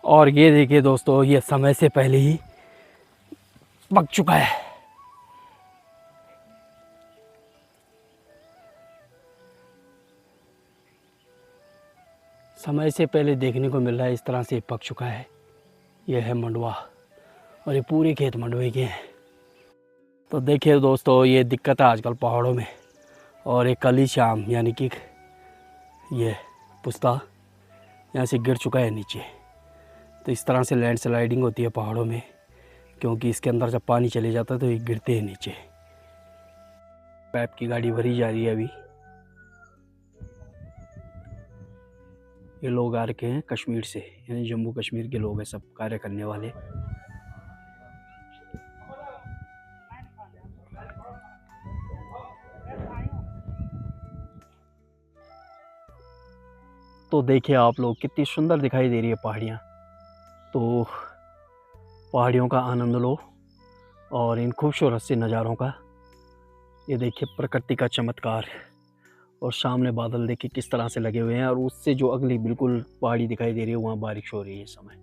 और ये देखिए दोस्तों, ये समय से पहले ही पक चुका है। समय से पहले देखने को मिल रहा है, इस तरह से पक चुका है। यह है मंडवा और ये पूरे खेत मंडवे के हैं। तो देखिए दोस्तों, ये दिक्कत है आजकल पहाड़ों में। और एक कल ही शाम यानी कि ये पुस्ता यहाँ से गिर चुका है नीचे। तो इस तरह से लैंडस्लाइडिंग होती है पहाड़ों में, क्योंकि इसके अंदर जब पानी चले जाता है तो ये गिरते हैं नीचे। पाइप की गाड़ी भरी जा रही है अभी। ये लोग आ रखे हैं कश्मीर से, यानी जम्मू कश्मीर के लोग हैं सब कार्य करने वाले। तो देखिए आप लोग, कितनी सुंदर दिखाई दे रही है पहाड़ियाँ। तो पहाड़ियों का आनंद लो और इन खूबसूरत से नज़ारों का। ये देखिए प्रकृति का चमत्कार। और सामने बादल देखिए किस तरह से लगे हुए हैं, और उससे जो अगली बिल्कुल पहाड़ी दिखाई दे रही है वहाँ बारिश हो रही है इस समय।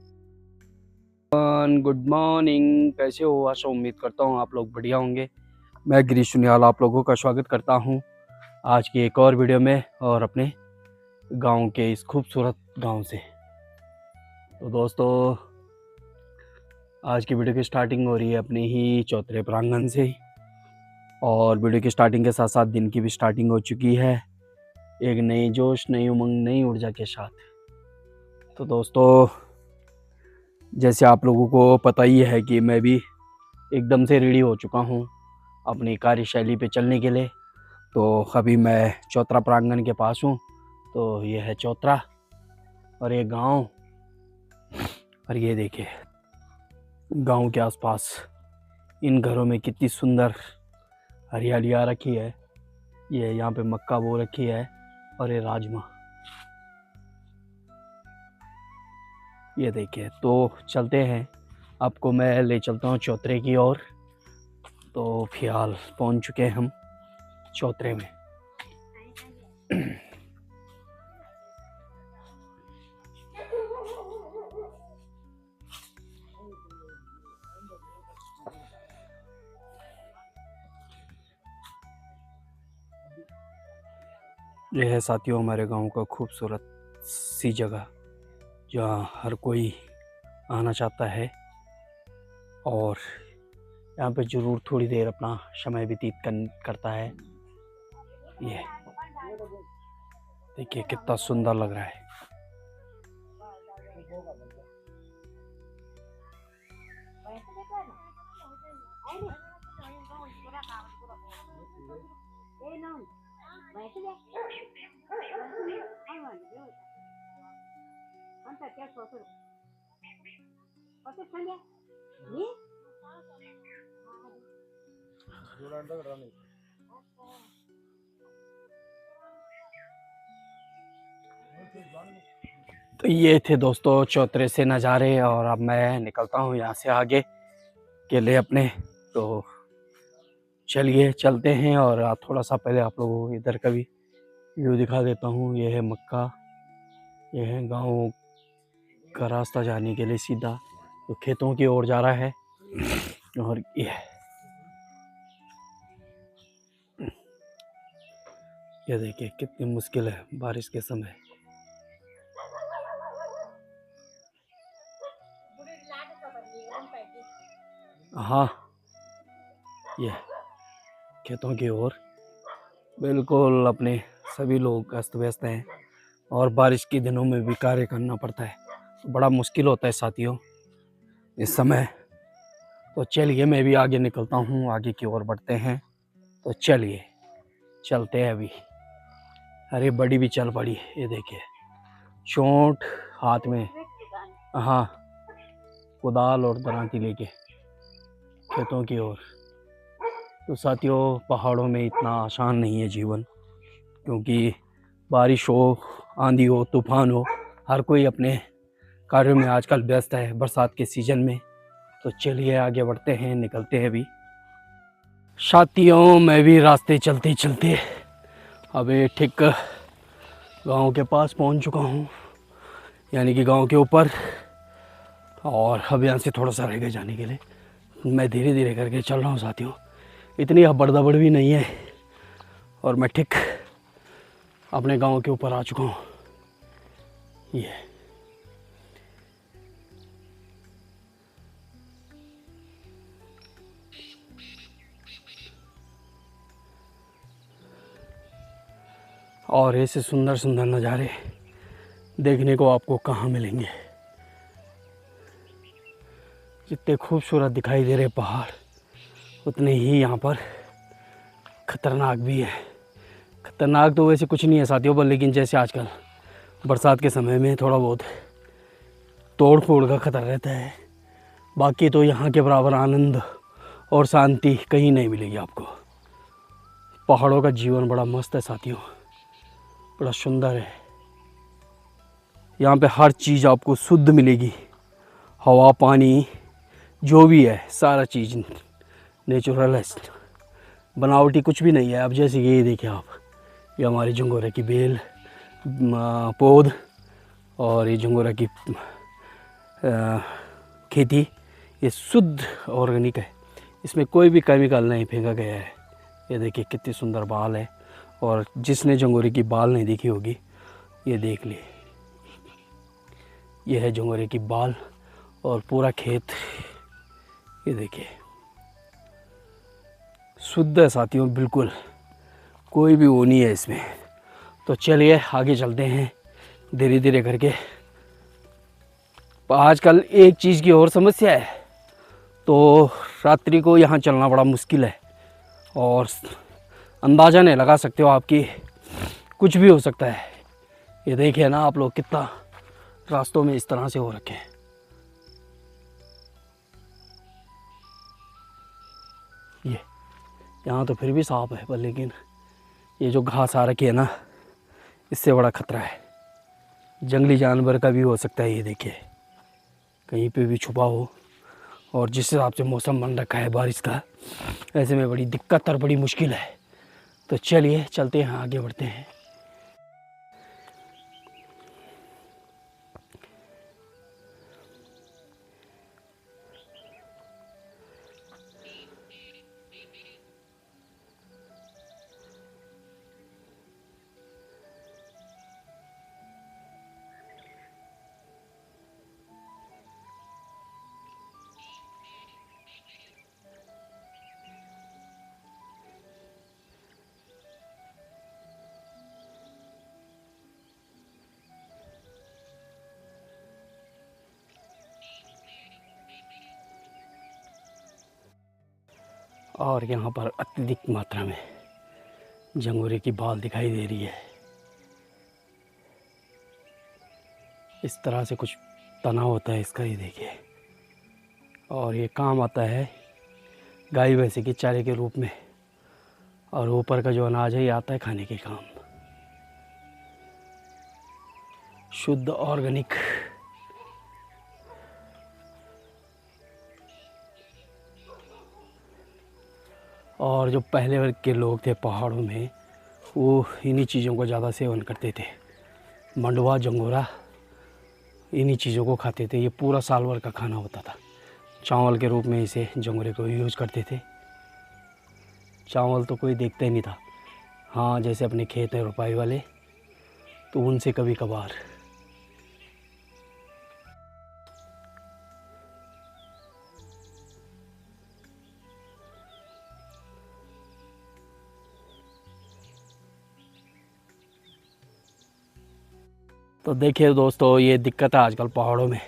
गुड मॉर्निंग, कैसे हो? आशा उम्मीद करता हूँ आप लोग बढ़िया होंगे। मैं गिरीश सुनियाल आप लोगों का स्वागत करता हूँ आज की एक और वीडियो में, और अपने गांव के इस खूबसूरत गांव से। तो दोस्तों, आज की वीडियो की स्टार्टिंग हो रही है अपने ही चौतरे प्रांगण से, और वीडियो की स्टार्टिंग के साथ साथ दिन की भी स्टार्टिंग हो चुकी है, एक नई जोश, नई उमंग, नई ऊर्जा के साथ। तो दोस्तों, जैसे आप लोगों को पता ही है कि मैं भी एकदम से रेडी हो चुका हूँ अपनी कार्यशैली पे चलने के लिए। तो अभी मैं चौतरा प्रांगण के पास हूँ। तो ये है चौतरा और ये गांव, और ये देखिए गांव के आसपास इन घरों में कितनी सुंदर हरियाली आ रखी है। ये यहाँ पे मक्का बो रखी है, और ये राजमा। ये देखिए, तो चलते हैं, आपको मैं ले चलता हूँ चौतरे की ओर। तो फिलहाल पहुँच चुके हैं हम चौतरे में। यह है साथियों हमारे गांव का खूबसूरत सी जगह, जहाँ हर कोई आना चाहता है और यहाँ पे ज़रूर थोड़ी देर अपना समय व्यतीत करता है। ये देखिए कितना सुंदर लग रहा है। तो ये थे दोस्तों चौतरे से नज़ारे, और अब मैं निकलता हूँ यहाँ से आगे के लिए अपने। तो चलिए चलते हैं, और थोड़ा सा पहले आप लोगों को इधर का भी व्यू दिखा देता हूँ। ये है मक्का, ये है गांव का रास्ता जाने के लिए सीधा, तो खेतों की ओर जा रहा है। और ये देखिए कितनी मुश्किल है बारिश के समय। हाँ, ये खेतों की ओर बिल्कुल अपने सभी लोग अस्त व्यस्त हैं, और बारिश के दिनों में भी कार्य करना पड़ता है, तो बड़ा मुश्किल होता है साथियों इस समय। तो चलिए मैं भी आगे निकलता हूँ, आगे की ओर बढ़ते हैं। तो चलिए चलते हैं अभी। अरे बड़ी भी चल पड़ी, ये देखिए चोंट हाथ में, हाँ, कुदाल और दरांती लेके खेतों की ओर। तो साथियों, पहाड़ों में इतना आसान नहीं है जीवन, क्योंकि बारिश हो, आंधी हो, तूफान हो, हर कोई अपने कार्यों में आजकल व्यस्त है बरसात के सीज़न में। तो चलिए आगे बढ़ते हैं, निकलते हैं अभी। साथियों, मैं भी रास्ते चलते चलते अभी ठीक गांव के पास पहुंच चुका हूं, यानी कि गांव के ऊपर। और अब यहाँ से थोड़ा सा रह गया जाने के लिए। मैं धीरे धीरे करके चल रहा हूँ साथियों, इतनी हबड़-दबड़ भी नहीं है और मैं ठीक अपने गांव के ऊपर आ चुका हूँ। ये और ऐसे सुंदर सुंदर नज़ारे देखने को आपको कहाँ मिलेंगे। जितने खूबसूरत दिखाई दे रहे पहाड़, उतने ही यहाँ पर खतरनाक भी है। खतरनाक तो वैसे कुछ नहीं है साथियों पर, लेकिन जैसे आजकल बरसात के समय में थोड़ा बहुत तोड़ फोड़ का खतरा रहता है। बाकी तो यहाँ के बराबर आनंद और शांति कहीं नहीं मिलेगी आपको। पहाड़ों का जीवन बड़ा मस्त है साथियों, बड़ा सुंदर है। यहाँ पे हर चीज़ आपको शुद्ध मिलेगी, हवा पानी जो भी है सारा चीज़ नेचुरल है, बनावटी कुछ भी नहीं है। अब जैसे ये देखिए आप, ये हमारी झंगोरे की बेल पौध और ये झंगोरा की खेती, ये शुद्ध ऑर्गेनिक है, इसमें कोई भी केमिकल नहीं फेंका गया है। ये देखिए कितनी सुंदर बाल है, और जिसने झंगोरे की बाल नहीं देखी होगी ये देख ले, ये है झंगोरे की बाल और पूरा खेत ये देखिए शुद्ध है साथियों, बिल्कुल कोई भी वो नहीं है इसमें। तो चलिए आगे चलते हैं धीरे धीरे करके। आजकल एक चीज़ की और समस्या है, तो रात्रि को यहाँ चलना बड़ा मुश्किल है और अंदाज़ा नहीं लगा सकते हो आपकी, कुछ भी हो सकता है। ये देखिए ना आप लोग, कितना रास्तों में इस तरह से हो रखे हैं। ये यहाँ तो फिर भी साफ है, पर लेकिन ये जो घास आ रखी है ना, इससे बड़ा खतरा है। जंगली जानवर का भी हो सकता है, ये देखिए कहीं पे भी छुपा हो। और जिस हिसाब से मौसम बन रखा है बारिश का, ऐसे में बड़ी दिक्कत और बड़ी मुश्किल है। तो चलिए चलते हैं, आगे बढ़ते हैं। और यहाँ पर अत्यधिक मात्रा में झंगोरे की बाल दिखाई दे रही है। इस तरह से कुछ तना होता है इसका, ये देखिए। और ये काम आता है गाय भैंसे के चारे के रूप में, और ऊपर का जो अनाज है ये आता है खाने के काम। शुद्ध ऑर्गेनिक। और जो पहले वर्ग के लोग थे पहाड़ों में, वो इन्हीं चीज़ों का ज़्यादा सेवन करते थे। मंडवा झंगोरा इन्हीं चीज़ों को खाते थे। ये पूरा साल भर का खाना होता था। चावल के रूप में इसे झंगोरे को यूज़ करते थे। चावल तो कोई देखता ही नहीं था। हाँ, जैसे अपने खेत है रुपाई वाले, तो उनसे कभी कभार। तो देखिए दोस्तों, ये दिक्कत है आजकल पहाड़ों में।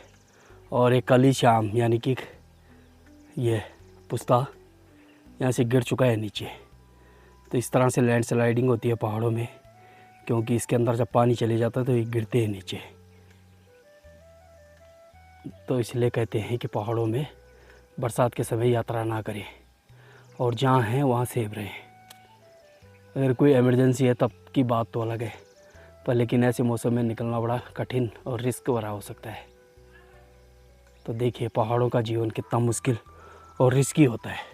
और एक कल ही शाम यानी कि ये पुस्ता यहाँ से गिर चुका है नीचे। तो इस तरह से लैंडस्लाइडिंग होती है पहाड़ों में, क्योंकि इसके अंदर जब पानी चले जाता है तो ये गिरते हैं नीचे। तो इसलिए कहते हैं कि पहाड़ों में बरसात के समय यात्रा ना करें, और जहाँ हैं वहाँ सेफ रहें। अगर कोई इमरजेंसी है तब की बात तो अलग है, पर लेकिन ऐसे मौसम में निकलना बड़ा कठिन और रिस्क भरा हो सकता है। तो देखिए पहाड़ों का जीवन कितना मुश्किल और रिस्की होता है।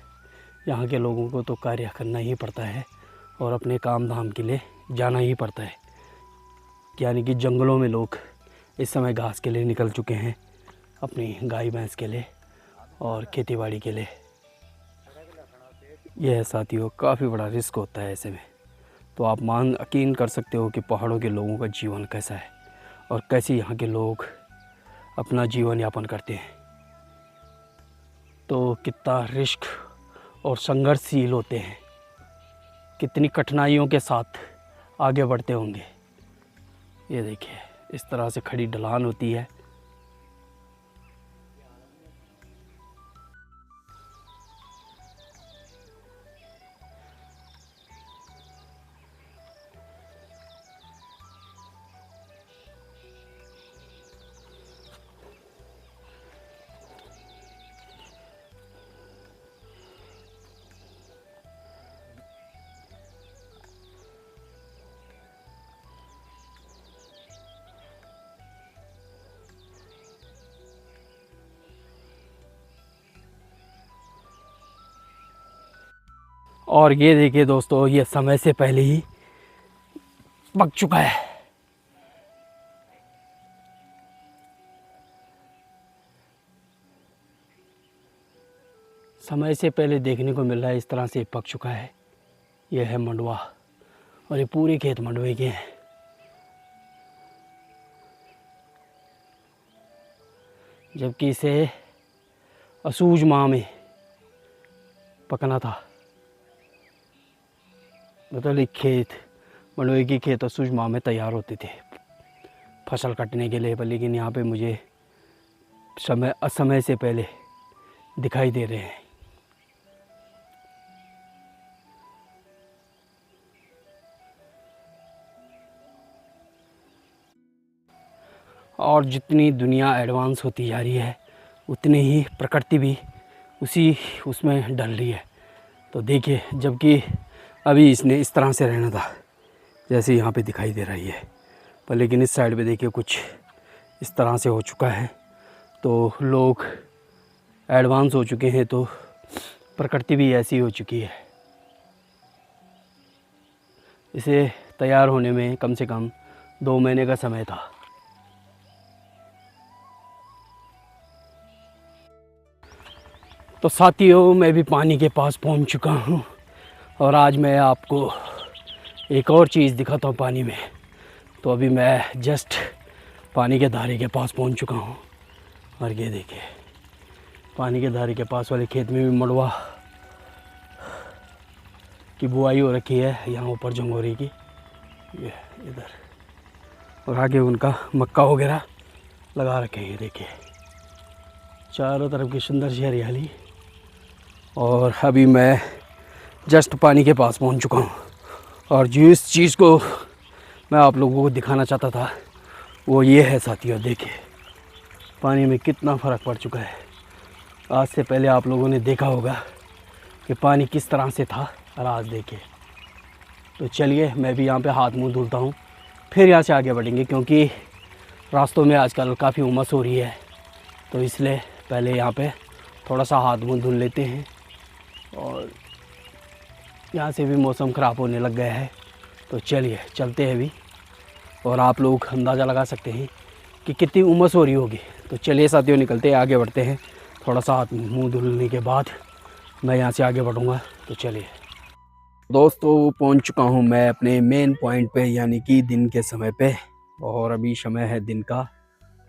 यहाँ के लोगों को तो कार्य करना ही पड़ता है और अपने काम धाम के लिए जाना ही पड़ता है। यानी कि जंगलों में लोग इस समय घास के लिए निकल चुके हैं, अपनी गाय भैंस के लिए और खेतीबाड़ी के लिए। यह है साथियों, काफ़ी बड़ा रिस्क होता है ऐसे में। तो आप यकीन कर सकते हो कि पहाड़ों के लोगों का जीवन कैसा है और कैसे यहाँ के लोग अपना जीवन यापन करते हैं। तो कितना रिस्क और संघर्षशील होते हैं, कितनी कठिनाइयों के साथ आगे बढ़ते होंगे। ये देखिए, इस तरह से खड़ी ढलान होती है। और ये देखिए दोस्तों, ये समय से पहले ही पक चुका है। समय से पहले देखने को मिल रहा है, इस तरह से पक चुका है। यह है मंडवा और ये पूरे खेत मंडवे के हैं। जबकि इसे असूज माह में पकना था। मतलब खेत मंडवे की खेत असूज माह में तैयार होते थे फसल कटने के लिए, पर लेकिन यहाँ पे मुझे असमय से पहले दिखाई दे रहे हैं। और जितनी दुनिया एडवांस होती जा रही है, उतनी ही प्रकृति भी उसमें ढल रही है। तो देखिए, जबकि अभी इसने इस तरह से रहना था जैसे यहाँ पे दिखाई दे रही है, पर लेकिन इस साइड पे देखिए कुछ इस तरह से हो चुका है। तो लोग एडवांस हो चुके हैं, तो प्रकृति भी ऐसी हो चुकी है। इसे तैयार होने में कम से कम 2 महीने का समय था। तो साथियों, मैं भी पानी के पास पहुंच चुका हूं और आज मैं आपको एक और चीज़ दिखाता हूं पानी में। तो अभी मैं जस्ट पानी के धारे के पास पहुंच चुका हूं और ये देखिए, पानी के धारे के पास वाले खेत में भी मंडवा की बुआई हो रखी है, यहाँ ऊपर जंगोरी की, ये इधर, और आगे उनका मक्का वगैरह लगा रखे हैं। ये देखिए, चारों तरफ की सुंदर सी हरियाली। और अभी मैं जस्ट पानी के पास पहुंच चुका हूं और जिस चीज़ को मैं आप लोगों को दिखाना चाहता था वो ये है साथियों। देखिए, पानी में कितना फ़र्क पड़ चुका है। आज से पहले आप लोगों ने देखा होगा कि पानी किस तरह से था, और आज देखिए। तो चलिए, मैं भी यहाँ पे हाथ मुंह धुलता हूँ, फिर यहाँ से आगे बढ़ेंगे, क्योंकि रास्तों में आजकल काफ़ी उमस हो रही है। तो इसलिए पहले यहाँ पे थोड़ा सा हाथ मुंह धुल लेते हैं। और यहाँ से भी मौसम ख़राब होने लग गया है, तो चलिए चलते हैं अभी। और आप लोग अंदाज़ा लगा सकते हैं कि कितनी उमस हो रही होगी। तो चलिए साथियों, निकलते हैं, आगे बढ़ते हैं। थोड़ा सा हाथ मुंह धुलने के बाद मैं यहाँ से आगे बढ़ूँगा। तो चलिए दोस्तों, पहुँच चुका हूँ मैं अपने मेन पॉइंट पे, यानी कि दिन के समय पे। और अभी समय है दिन का।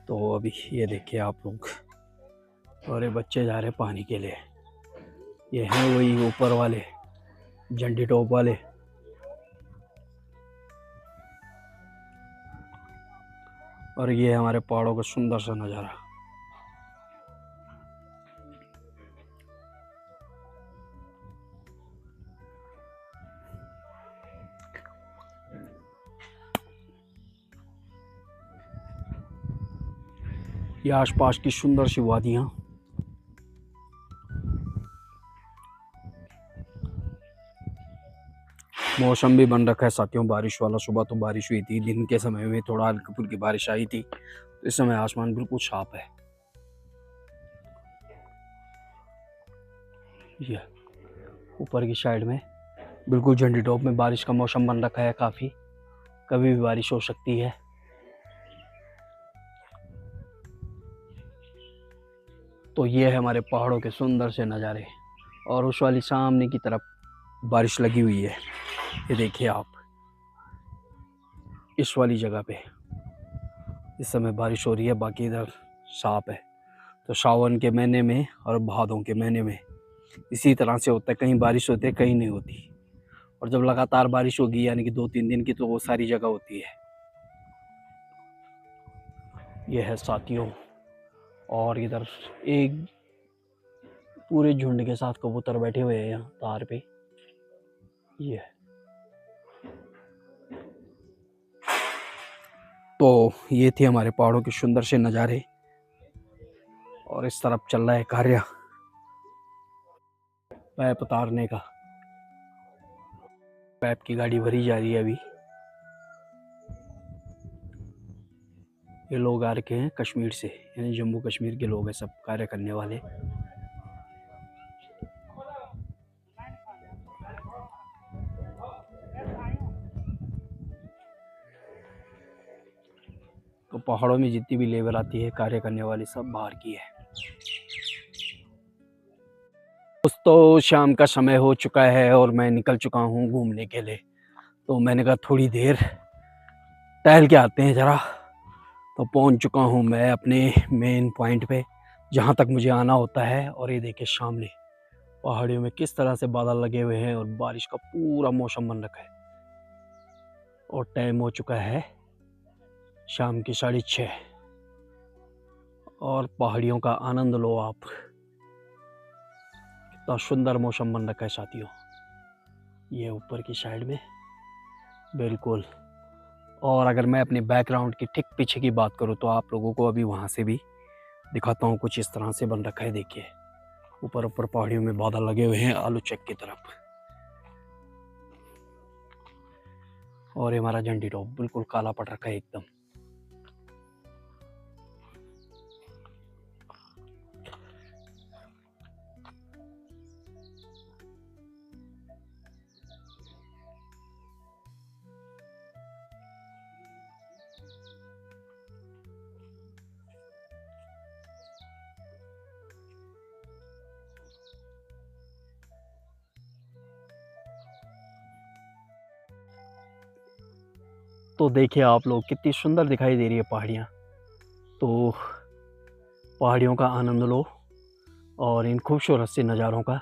तो अभी ये देखिए आप लोग, और ये बच्चे जा रहे हैं पानी के लिए। ये हैं वही ऊपर वाले झंडी टॉप वाले। और ये हमारे पहाड़ों का सुंदर सा नज़ारा। ये आसपास की सुंदर सी वादियाँ। मौसम भी बन रखा है साथियों बारिश वाला। सुबह तो बारिश हुई थी, दिन के समय में थोड़ा हल्की फुल्की बारिश आई थी। तो इस समय आसमान बिल्कुल साफ है। ये ऊपर की साइड में बिल्कुल झंडी टॉप में बारिश का मौसम बन रखा है काफ़ी, कभी भी बारिश हो सकती है। तो ये है हमारे पहाड़ों के सुंदर से नज़ारे, और उस वाली सामने की तरफ बारिश लगी हुई है। ये देखिए आप, इस वाली जगह पे इस समय बारिश हो रही है, बाकी इधर साफ है। तो सावन के महीने में और भादों के महीने में इसी तरह से होता है, कहीं बारिश होती है कहीं नहीं होती। और जब लगातार बारिश होगी यानी कि 2-3 दिन की, तो वो सारी जगह होती है। ये है साथियों, और इधर एक पूरे झुंड के साथ कबूतर बैठे हुए हैं यहाँ तार पे। ये तो ये थे हमारे पहाड़ों के सुंदर से नज़ारे, और इस तरफ चल रहा है कार्य पैप उतारने का। पैप की गाड़ी भरी जा रही है अभी। ये लोग आ रखे हैं कश्मीर से, यानी जम्मू कश्मीर के लोग हैं सब कार्य करने वाले। तो पहाड़ों में जितनी भी लेबर आती है कार्य करने वाली, सब बाहर की है। दोस्तों शाम का समय हो चुका है और मैं निकल चुका हूँ घूमने के लिए। तो मैंने कहा थोड़ी देर टहल के आते हैं ज़रा। तो पहुँच चुका हूँ मैं अपने मेन पॉइंट पे, जहाँ तक मुझे आना होता है। और ये देखिए सामने पहाड़ियों में किस तरह से बादल लगे हुए हैं और बारिश का पूरा मौसम बन रखा है। और टाइम हो चुका है शाम की 6:30, और पहाड़ियों का आनंद लो आप। कितना सुंदर मौसम बन रखा है साथियों, ये ऊपर की साइड में बिल्कुल। और अगर मैं अपने बैकग्राउंड की ठीक पीछे की बात करूँ तो आप लोगों को अभी वहाँ से भी दिखाता हूँ। कुछ इस तरह से बन रखा है, देखिए ऊपर ऊपर पहाड़ियों में बादल लगे हुए हैं आलू चेक की तरफ। और ये हमारा झंडी टॉप बिल्कुल काला पड़ रखा है एकदम। तो देखिए आप लोग, कितनी सुंदर दिखाई दे रही है पहाड़ियाँ। तो पहाड़ियों का आनंद लो और इन खूबसूरत से नज़ारों का।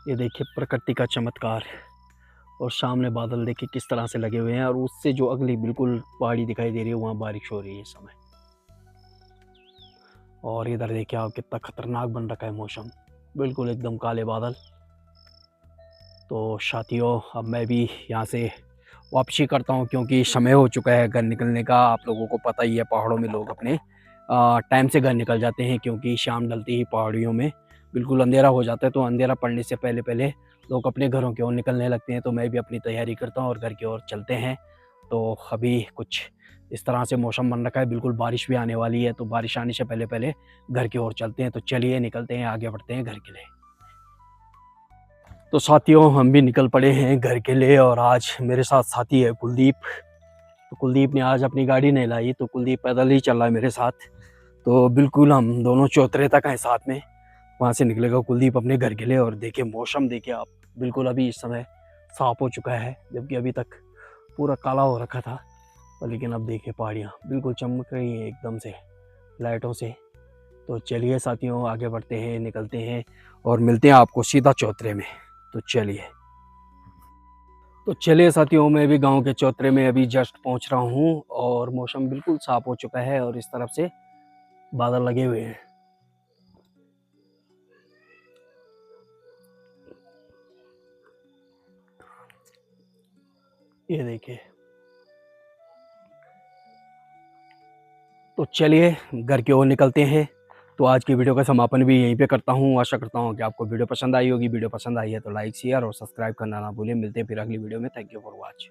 ये देखिए प्रकृति का चमत्कार, और सामने बादल देखिए किस तरह से लगे हुए हैं, और उससे जो अगली बिल्कुल पहाड़ी दिखाई दे रही है वहाँ बारिश हो रही है इस समय। और इधर देखिए आप, कितना खतरनाक बन रखा है मौसम, बिल्कुल एकदम काले बादल। तो साथियों अब मैं भी यहाँ से वापसी करता हूँ, क्योंकि समय हो चुका है घर निकलने का। आप लोगों को पता ही है पहाड़ों में लोग अपने टाइम से घर निकल जाते हैं, क्योंकि शाम ढलते ही पहाड़ियों में बिल्कुल अंधेरा हो जाता है। तो अंधेरा पड़ने से पहले पहले लोग अपने घरों की ओर निकलने लगते हैं। तो मैं भी अपनी तैयारी करता हूँ और घर की ओर चलते हैं। तो अभी कुछ इस तरह से मौसम बन रखा है, बिल्कुल बारिश भी आने वाली है। तो बारिश आने से पहले पहले घर की ओर चलते हैं। तो चलिए निकलते हैं, आगे बढ़ते हैं घर के लिए। तो साथियों हम भी निकल पड़े हैं घर के लिए, और आज मेरे साथ साथी है कुलदीप। तो कुलदीप ने आज अपनी गाड़ी नहीं लाई, तो कुलदीप पैदल ही चल रहा है मेरे साथ। तो बिल्कुल हम दोनों चौतरे तक हैं साथ में। वहाँ से निकलेगा कुलदीप अपने घर के लिए। और देखिए मौसम देखिए आप, बिल्कुल अभी इस समय साफ हो चुका है, जबकि अभी तक पूरा काला हो रखा था। और लेकिन अब देखिए पहाड़ियाँ बिल्कुल चमक रही हैं एकदम से लाइटों से। तो चलिए साथियों आगे बढ़ते हैं, निकलते हैं और मिलते हैं आपको सीधा चौतरे में। तो चलिए साथियों, मैं भी गांव के चौतरे में अभी जस्ट पहुंच रहा हूं, और मौसम बिल्कुल साफ हो चुका है और इस तरफ से बादल लगे हुए हैं। ये देखिए। तो चलिए घर की ओर निकलते हैं। तो आज की वीडियो का समापन भी यहीं पे करता हूँ। आशा करता हूँ कि आपको वीडियो पसंद आई होगी। वीडियो पसंद आई है तो लाइक शेयर और सब्सक्राइब करना ना भूलें। मिलते हैं फिर अगली वीडियो में। Thank you for watch.